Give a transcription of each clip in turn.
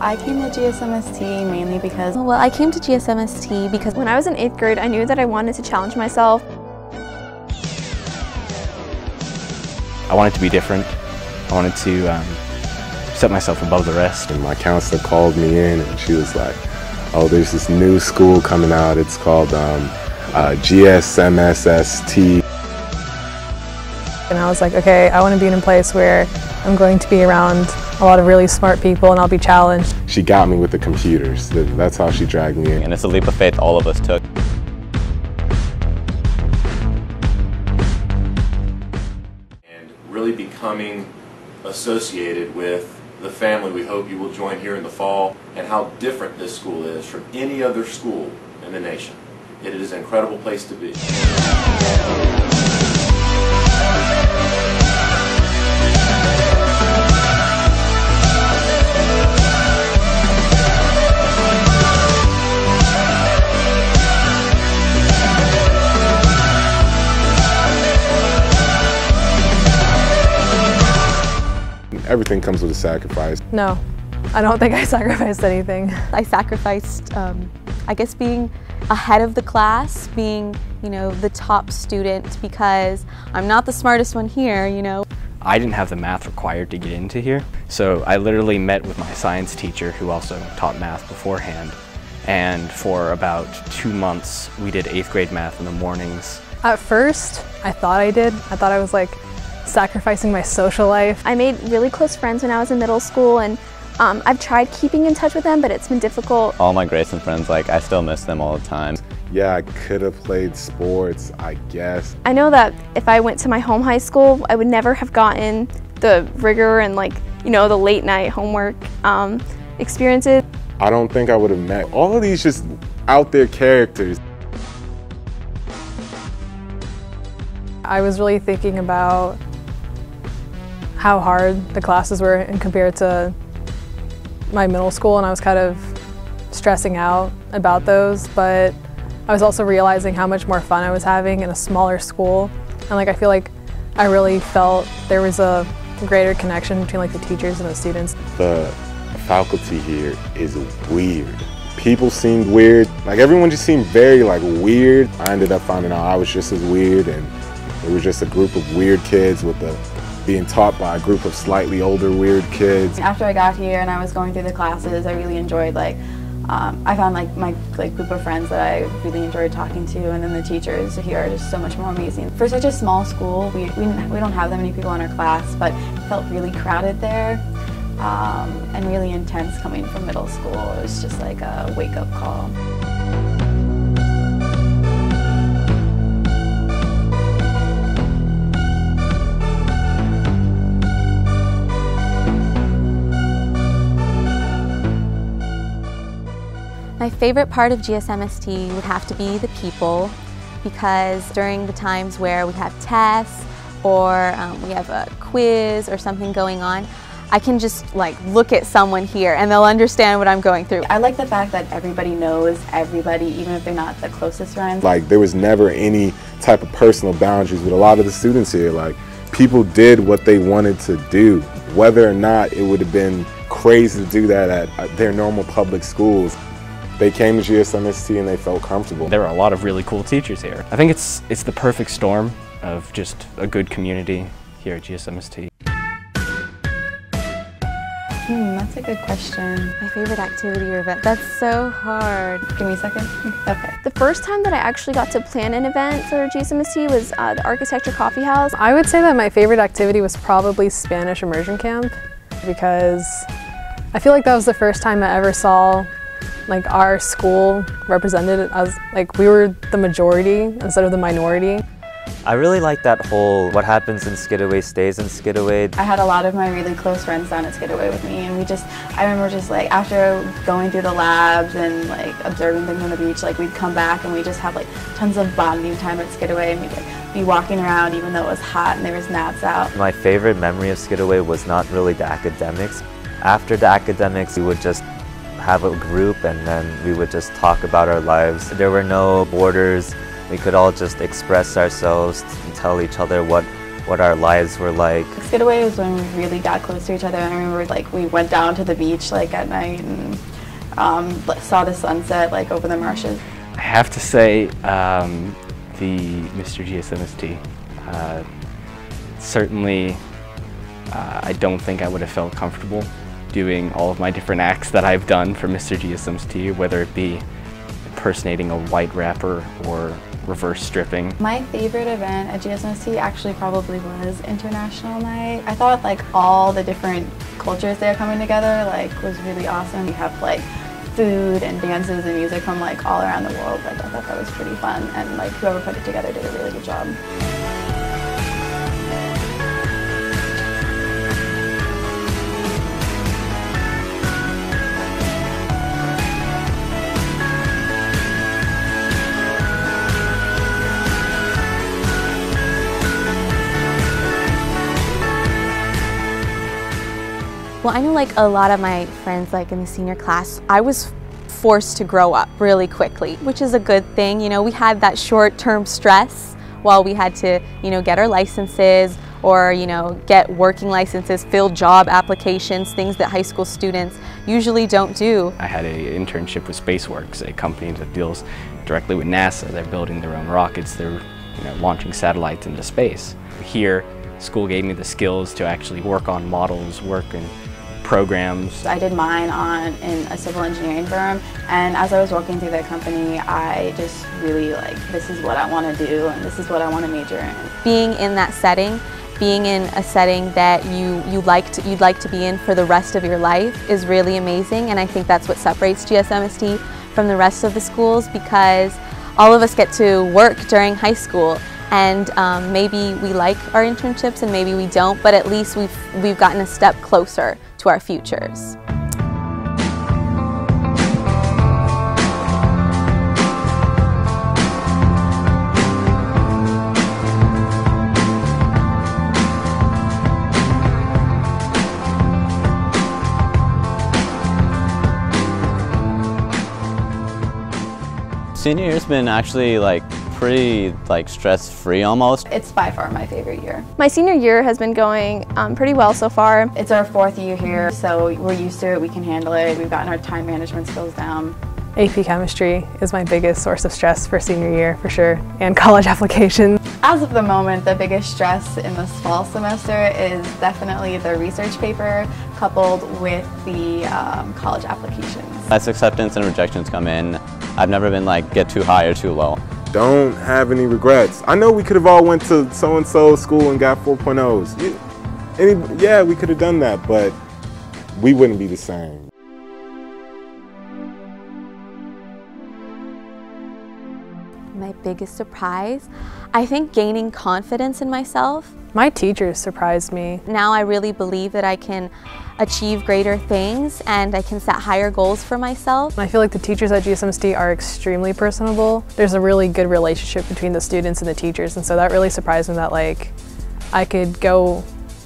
I came to GSMST mainly because... Well, I came to GSMST because when I was in 8th grade, I knew that I wanted to challenge myself. I wanted to be different. I wanted to set myself above the rest. And my counselor called me in and she was like, oh, there's this new school coming out. It's called GSMST. And I was like, okay, I want to be in a place where I'm going to be around a lot of really smart people and I'll be challenged. She got me with the computers. That's how she dragged me in. And it's a leap of faith all of us took. And really becoming associated with the family we hope you will join here in the fall, and how different this school is from any other school in the nation. It is an incredible place to be. Everything comes with a sacrifice. No, I don't think I sacrificed anything. I sacrificed, I guess, being ahead of the class, being, you know, the top student, because I'm not the smartest one here, you know. I didn't have the math required to get into here, so I literally met with my science teacher who also taught math beforehand, and for about 2 months we did 8th grade math in the mornings. At first, I thought I did. I thought I was like sacrificing my social life. I made really close friends when I was in middle school, and I've tried keeping in touch with them, but it's been difficult. All my Grayson friends, like, I still miss them all the time. Yeah, I could have played sports, I guess. I know that if I went to my home high school, I would never have gotten the rigor and, like, you know, the late night homework experiences. I don't think I would have met all of these just out there characters. I was really thinking about how hard the classes were compared to my middle school, and I was kind of stressing out about those, but I was also realizing how much more fun I was having in a smaller school, and like I feel like I really felt there was a greater connection between like the teachers and the students. The faculty here is weird. People seemed weird, like everyone just seemed very like weird. I ended up finding out I was just as weird, and it was just a group of weird kids being taught by a group of slightly older weird kids. After I got here and I was going through the classes, I really enjoyed I found my group of friends that I really enjoyed talking to, and then the teachers here are just so much more amazing. For such a small school, we don't have that many people in our class, but it felt really crowded there and really intense coming from middle school. It was just like a wake-up call. My favorite part of GSMST would have to be the people, because during the times where we have tests or we have a quiz or something going on, I can just like look at someone here and they'll understand what I'm going through. I like the fact that everybody knows everybody, even if they're not the closest friends. Like there was never any type of personal boundaries with a lot of the students here. Like people did what they wanted to do, whether or not it would have been crazy to do that at their normal public schools. They came to GSMST and they felt comfortable. There are a lot of really cool teachers here. I think it's the perfect storm of just a good community here at GSMST. That's a good question. My favorite activity or event? That's so hard. Give me a second. Okay. The first time that I actually got to plan an event for GSMST was the Architecture Coffee House. I would say that my favorite activity was probably Spanish immersion camp, because I feel like that was the first time I ever saw like our school represented as like we were the majority instead of the minority. I really like that whole what happens in Skidaway stays in Skidaway. I had a lot of my really close friends down at Skidaway with me, and I remember just like after going through the labs and like observing things on the beach, like we'd come back and we'd just have like tons of bonding time at Skidaway, and we'd like be walking around even though it was hot and there was gnats out. My favorite memory of Skidaway was not really the academics. After the academics, we would just have a group and then we would just talk about our lives. There were no borders. We could all just express ourselves and tell each other what what our lives were like. Getaway was when we really got close to each other. I remember like we went down to the beach like at night and saw the sunset like over the marshes. I have to say the Mr. GSMST. Certainly I don't think I would have felt comfortable doing all of my different acts that I've done for Mr. GSMST, whether it be impersonating a white rapper or reverse stripping. My favorite event at GSMST actually probably was International Night. I thought like all the different cultures there coming together like was really awesome. We have like food and dances and music from like all around the world. Like I thought that was pretty fun, and like whoever put it together did a really good job. Well, I know like a lot of my friends like in the senior class, I was forced to grow up really quickly, which is a good thing. You know, we had that short-term stress while we had to, you know, get our licenses or, you know, get working licenses, fill job applications, things that high school students usually don't do. I had an internship with SpaceWorks, a company that deals directly with NASA. They're building their own rockets. They're, you know, launching satellites into space. Here, school gave me the skills to actually work on models, work in programs. I did mine in a civil engineering firm, and as I was working through that company, I just really like, this is what I want to do and this is what I want to major in. Being in that setting, being in a setting that you'd like to be in for the rest of your life is really amazing, and I think that's what separates GSMST from the rest of the schools, because all of us get to work during high school. And maybe we like our internships and maybe we don't, but at least we've gotten a step closer to our futures. Senior year's been actually like pretty stress-free almost. It's by far my favorite year. My senior year has been going pretty well so far. It's our 4th year here, so we're used to it, we can handle it, we've gotten our time management skills down. AP chemistry is my biggest source of stress for senior year for sure, and college applications. As of the moment, the biggest stress in this fall semester is definitely the research paper coupled with the college applications. As acceptance and rejections come in, I've never been like get too high or too low. Don't have any regrets. I know we could have all went to so-and-so school and got 4.0s. Yeah, we could have done that, but we wouldn't be the same. My biggest surprise, I think gaining confidence in myself. My teachers surprised me. Now I really believe that I can achieve greater things and I can set higher goals for myself. I feel like the teachers at GSMST are extremely personable. There's a really good relationship between the students and the teachers, and so that really surprised me that like I could go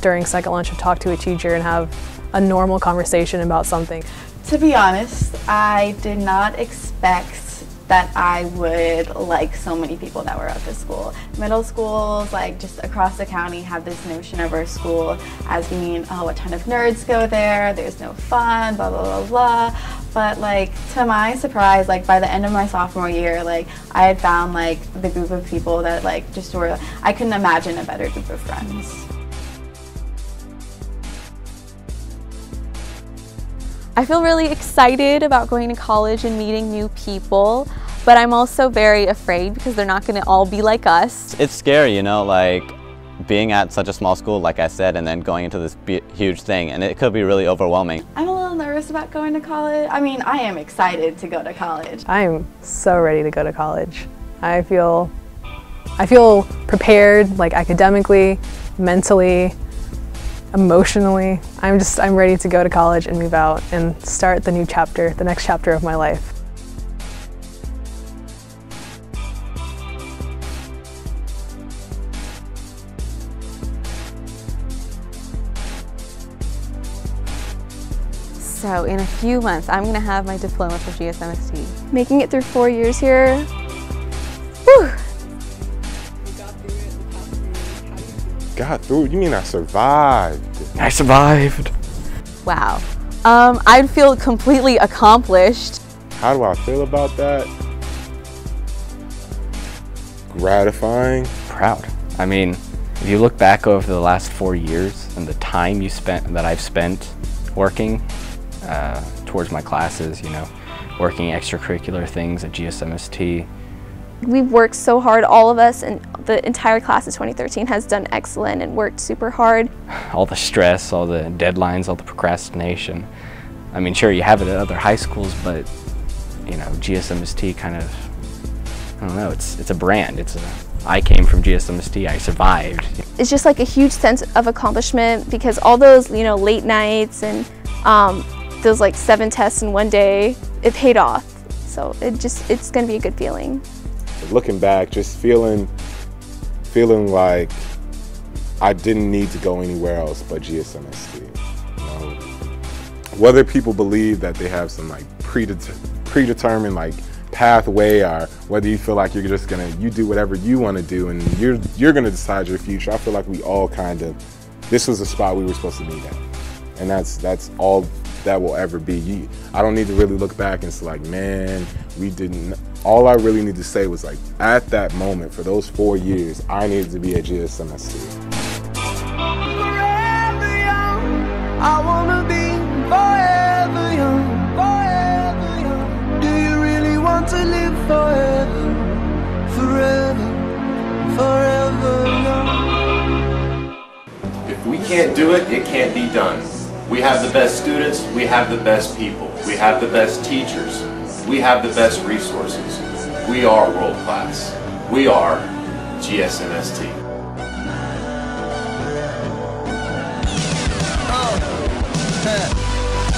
during second lunch and talk to a teacher and have a normal conversation about something. To be honest, I did not expect that I would like so many people that were at this school. Middle schools, like just across the county, have this notion of our school as being, oh, a ton of nerds go there, there's no fun, blah, blah, blah, blah. But like, to my surprise, like by the end of my sophomore year, like I had found like the group of people that like just were, I couldn't imagine a better group of friends. I feel really excited about going to college and meeting new people, but I'm also very afraid because they're not going to all be like us. It's scary, you know, like being at such a small school, like I said, and then going into this huge thing, and it could be really overwhelming. I'm a little nervous about going to college. I mean, I am excited to go to college. I'm so ready to go to college. I feel prepared, like academically, mentally, emotionally. I'm ready to go to college and move out and start the new chapter, the next chapter of my life. So in a few months, I'm going to have my diploma from GSMST. Making it through 4 years here, whew. got through it. You mean I survived? I survived. Wow. I'd feel completely accomplished. How do I feel about that? Gratifying. Proud. I mean, if you look back over the last 4 years and the time that I've spent working towards my classes, you know, working extracurricular things at GSMST. We've worked so hard, all of us, and the entire class of 2013 has done excellent and worked super hard. All the stress, all the deadlines, all the procrastination. I mean, sure, you have it at other high schools, but, you know, GSMST kind of, I don't know, it's a brand. I came from GSMST, I survived. It's just like a huge sense of accomplishment because all those, you know, late nights and those like 7 tests in one day, it paid off. So it's gonna be a good feeling. Looking back, just feeling like I didn't need to go anywhere else but GSMST. You know? Whether people believe that they have some like predetermined like pathway, or whether you feel like you're just you do whatever you want to do and you're gonna decide your future. I feel like we all this was the spot we were supposed to meet at, and that's all that will ever be. I don't need to really look back and say like, man, we didn't. All I really need to say was like, at that moment for those 4 years, I needed to be at GSMST. Forever young, I wanna be forever young, forever young. Do you really want to live forever, forever, forever young? If we can't do it, it can't be done. We have the best students, we have the best people, we have the best teachers, we have the best resources. We are world class. We are GSMST.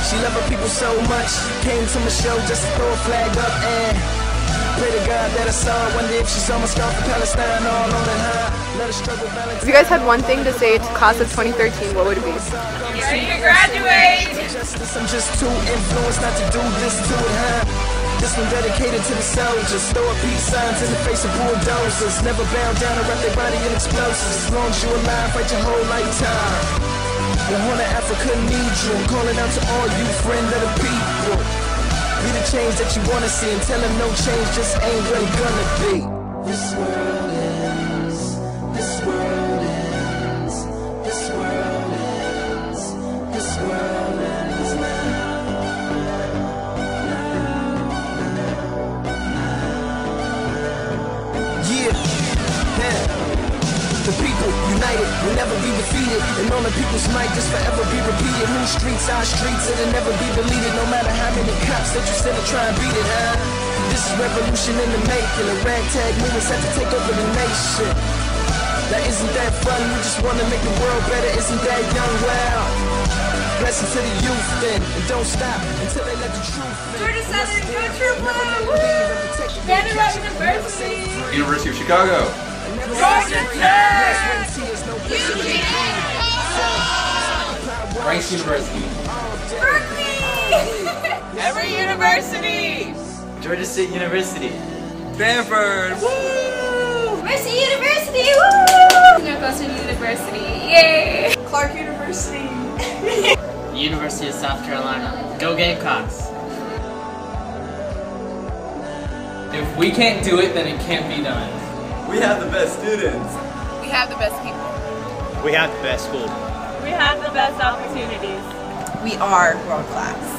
She loved her people so much, came to my show just to throw a flag up and pray to God that I saw her. Wonder if she saw my scar from Palestine all on and high. Let her struggle balance. If you guys had one thing to say to class of 2013, what would it be? You're ready to graduate! I'm just too influenced not to do this to it, huh? This one dedicated to the soldiers. Throw up peace signs in the face of bulldozers. Never bow down or wrap their body in explosives. As long as you're alive, fight your whole lifetime. The Horn of Africa needs you. I'm calling out to all you friend of the people. Be the change that you wanna see and tell them no change just ain't really gonna be. This world ends, this world ends, this world ends, this world ends now. Yeah, the people united will never be defeated, and on the people's might just forever be repeated. Whose streets, our streets, it'll never be deleted. No matter how many cops that you send to try and beat it, huh? This is revolution in the making. A ragtag movement set to take over the nation. Now isn't that fun? We just wanna make the world better. Isn't that young? Wow. Blessings to the youth then, and don't stop until they let the truth in. Georgia Southern, go True Blue! Woo! Vanderbilt University! University of Chicago! Georgia Tech! Rice University! Berkeley! Every university! Georgia State University! Stanford! Woo! Mercy University! Woo! Northwestern University! Yay! Clark University! University of South Carolina. Go Gamecocks! If we can't do it, then it can't be done. We have the best students. We have the best people. We have the best school. We have the best opportunities. We are world class.